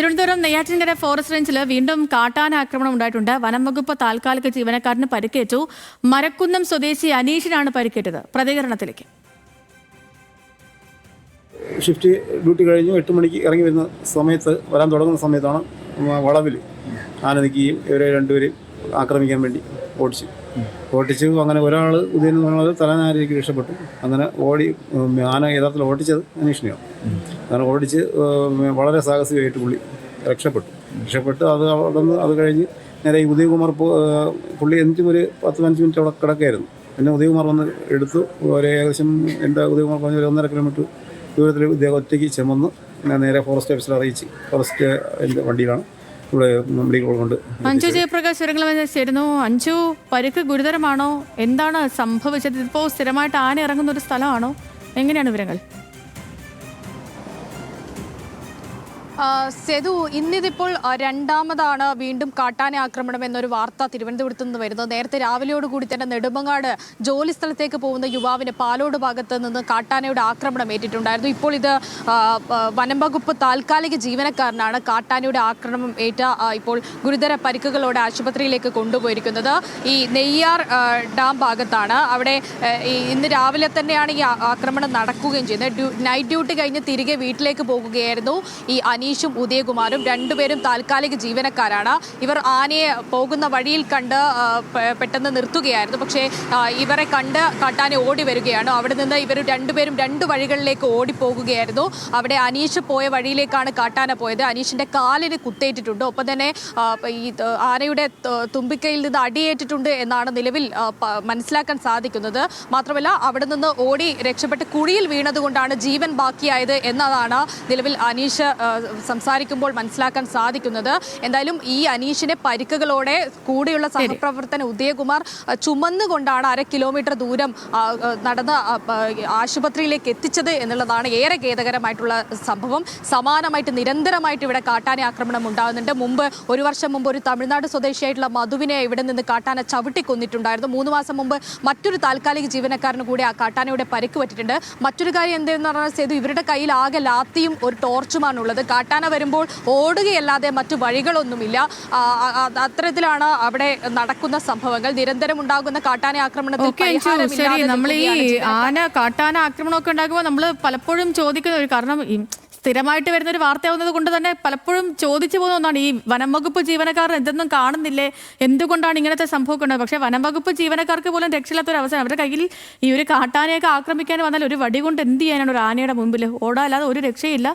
Thiruvananthapuram Neyyattinkara forest റേഞ്ചിൽ വീണ്ടും കാട്ടാന ആക്രമണം ഉണ്ടായിട്ടുണ്ട്. വനം വകുപ്പ് താൽക്കാലിക ജീവനക്കാരന് പരിക്കേറ്റു. മരക്കുന്നം സ്വദേശി അനീഷിനാണ് പരിക്കേറ്റത്. പ്രതികരണത്തിലേക്ക്. ഷിഫ്റ്റ് ഡ്യൂട്ടി കഴിഞ്ഞു 8 മണിക്ക് ഇറങ്ങി വരുന്ന സമയത്ത് വരാൻ തുടങ്ങുന്ന സമയത്താണ് വളവിൽ ആന നിൽക്കുകയും ഇവരെ രണ്ടുപേരെയും ആക്രമിക്കാൻ വേണ്ടി ഓടിച്ചു. അങ്ങനെ ഒരാൾ ഉദയൻ തലനാരിലേക്ക് രക്ഷപ്പെട്ടു. അങ്ങനെ ആന യഥാർത്ഥത്തിൽ ഓടിച്ചത് അനീഷിനെയാണ്. അങ്ങനെ ഓടിച്ച് വളരെ സാഹസികമായിട്ട് രക്ഷപ്പെട്ടു. അത് കഴിഞ്ഞ് നേരെ ഈ ഉദയകുമാർ പുള്ളി എനിക്കും ഒരു 10-15 മിനിറ്റ് അവിടെ കിടക്കുകയായിരുന്നു. പിന്നെ ഉദയകുമാർ വന്ന് എടുത്തു. ഏകദേശം എൻ്റെ ഉദയകുമാർ പറഞ്ഞ 1.5 കിലോമീറ്റർ ദൂരത്തിൽ ഇദ്ദേഹം ഒറ്റയ്ക്ക് ചുമന്ന് നേരെ ഫോറസ്റ്റ് ഓഫീസറെ അറിയിച്ച് ഫോറസ്റ്റ് വണ്ടിയിലാണ് ഇവിടെ കൊണ്ട്. അഞ്ജു ജയപ്രകാശ് വിവരങ്ങൾ ചേരുന്നു. അഞ്ജു, പരിക്ക് ഗുരുതരമാണോ? എന്താണ് സംഭവിച്ചത്? ഇപ്പോൾ സ്ഥിരമായിട്ട് ആന ഇറങ്ങുന്ന ഒരു സ്ഥലമാണോ? എങ്ങനെയാണ് വിവരങ്ങൾ? സെതു, ഇന്നിതിപ്പോൾ രണ്ടാമതാണ് വീണ്ടും കാട്ടാന ആക്രമണം എന്നൊരു വാർത്ത തിരുവനന്തപുരത്ത് നിന്ന് വരുന്നത്. നേരത്തെ രാവിലെയോടുകൂടി തന്നെ നെടുമങ്ങാട് ജോലി സ്ഥലത്തേക്ക് പോകുന്ന യുവാവിന് പാലോട് ഭാഗത്ത് നിന്ന് കാട്ടാനയുടെ ആക്രമണം ഏറ്റിട്ടുണ്ടായിരുന്നു. ഇപ്പോൾ ഇത് വനം വകുപ്പ് താൽക്കാലിക ജീവനക്കാരനാണ് കാട്ടാനയുടെ ആക്രമണം ഏറ്റ ഇപ്പോൾ ഗുരുതര പരിക്കുകളോടെ ആശുപത്രിയിലേക്ക് കൊണ്ടുപോയിരിക്കുന്നത്. ഈ നെയ്യാർ ഡാം ഭാഗത്താണ്. അവിടെ ഇന്ന് രാവിലെ തന്നെയാണ് ഈ ആക്രമണം നടക്കുകയും ചെയ്യുന്നത്. നൈറ്റ് ഡ്യൂട്ടി കഴിഞ്ഞ് തിരികെ വീട്ടിലേക്ക് പോകുകയായിരുന്നു ഈ അനീഷും ഉദയകുമാരും. രണ്ടുപേരും താൽക്കാലിക ജീവനക്കാരാണ്. ഇവർ ആനയെ പോകുന്ന വഴിയിൽ കണ്ട് പെട്ടെന്ന് നിർത്തുകയായിരുന്നു. പക്ഷേ ഇവരെ കണ്ട് കാട്ടാന ഓടി വരികയാണ്. അവിടെ നിന്ന് ഇവർ രണ്ടുപേരും 2 വഴികളിലേക്ക് ഓടിപ്പോകുകയായിരുന്നു. അവിടെ അനീഷ് പോയ വഴിയിലേക്കാണ് കാട്ടാന പോയത്. അനീഷിന്റെ കാലിന് കുത്തേറ്റിട്ടുണ്ട്. ഒപ്പം തന്നെ ഈ ആനയുടെ തുമ്പിക്കൈയിൽ നിന്ന് അടിയേറ്റിട്ടുണ്ട് എന്നാണ് നിലവിൽ മനസ്സിലാക്കാൻ സാധിക്കുന്നത്. മാത്രമല്ല അവിടെ നിന്ന് ഓടി രക്ഷപ്പെട്ട് കുഴിയിൽ വീണതുകൊണ്ടാണ് ജീവൻ ബാക്കിയായത് എന്നതാണ് നിലവിൽ അനീഷ് സംസാരിക്കുമ്പോൾ മനസ്സിലാക്കാൻ സാധിക്കുന്നത്. എന്തായാലും ഈ അനീഷിനെ പരിക്കുകളോടെ കൂടെയുള്ള സഹപ്രവർത്തന ഉദയകുമാർ ചുമന്നുകൊണ്ടാണ് 1/2 കിലോമീറ്റർ ദൂരം നടന്ന് ആശുപത്രിയിലേക്ക് എത്തിച്ചത് എന്നുള്ളതാണ് ഏറെ ഖേദകരമായിട്ടുള്ള സംഭവം. സമാനമായിട്ട് നിരന്തരമായിട്ട് ഇവിടെ കാട്ടാന ആക്രമണം ഉണ്ടാകുന്നുണ്ട്. ഒരു വർഷം മുമ്പ് ഒരു തമിഴ്നാട് സ്വദേശിയായിട്ടുള്ള മധുവിനെ ഇവിടെ നിന്ന് കാട്ടാന ചവിട്ടിക്കൊന്നിട്ടുണ്ടായിരുന്നു. 3 മാസം മുമ്പ് മറ്റൊരു താൽക്കാലിക ജീവനക്കാരന് കൂടി ആ കാട്ടാനയുടെ പരിക്ക് പറ്റിയിട്ടുണ്ട്. മറ്റൊരു കാര്യം എന്തെന്ന് പറഞ്ഞാൽ സേതു, ഇവരുടെ കയ്യിൽ ആകെ ലാത്തിയും ഒരു ടോർച്ചുമാണുള്ളത്. കാട്ടാന വരുമ്പോൾ ഓടുകയല്ലാതെ മറ്റു വഴികളൊന്നുമില്ല. അത്തരത്തിലാണ് അവിടെ നടക്കുന്ന സംഭവങ്ങൾ. നിരന്തരം ഉണ്ടാകുന്ന കാട്ടാന ആക്രമണത്തിൽ നമ്മൾ ഈ കാട്ടാന ആക്രമണമൊക്കെ ഉണ്ടാകുമ്പോൾ നമ്മൾ പലപ്പോഴും ചോദിക്കുന്ന ഒരു കാരണം സ്ഥിരമായിട്ട് വരുന്ന ഒരു വാർത്തയാവുന്നത് കൊണ്ട് തന്നെ പലപ്പോഴും ചോദിച്ചു പോകുന്ന ഒന്നാണ്, ഈ വനം വകുപ്പ് ജീവനക്കാർ എന്തൊന്നും കാണുന്നില്ലേ, എന്തുകൊണ്ടാണ് ഇങ്ങനത്തെ സംഭവമൊക്കെ ഉണ്ടായത്? പക്ഷേ വനം വകുപ്പ് ജീവനക്കാർക്ക് പോലും രക്ഷയില്ലാത്തൊരു അവസരം. അവരുടെ കയ്യിൽ ഈ ഒരു കാട്ടാനയൊക്കെ ആക്രമിക്കാൻ വന്നാൽ ഒരു വടി കൊണ്ട് എന്ത് ചെയ്യാനാണ്? ഒരു ആനയുടെ മുമ്പിൽ ഓടാല്ലാതെ ഒരു രക്ഷയില്ല.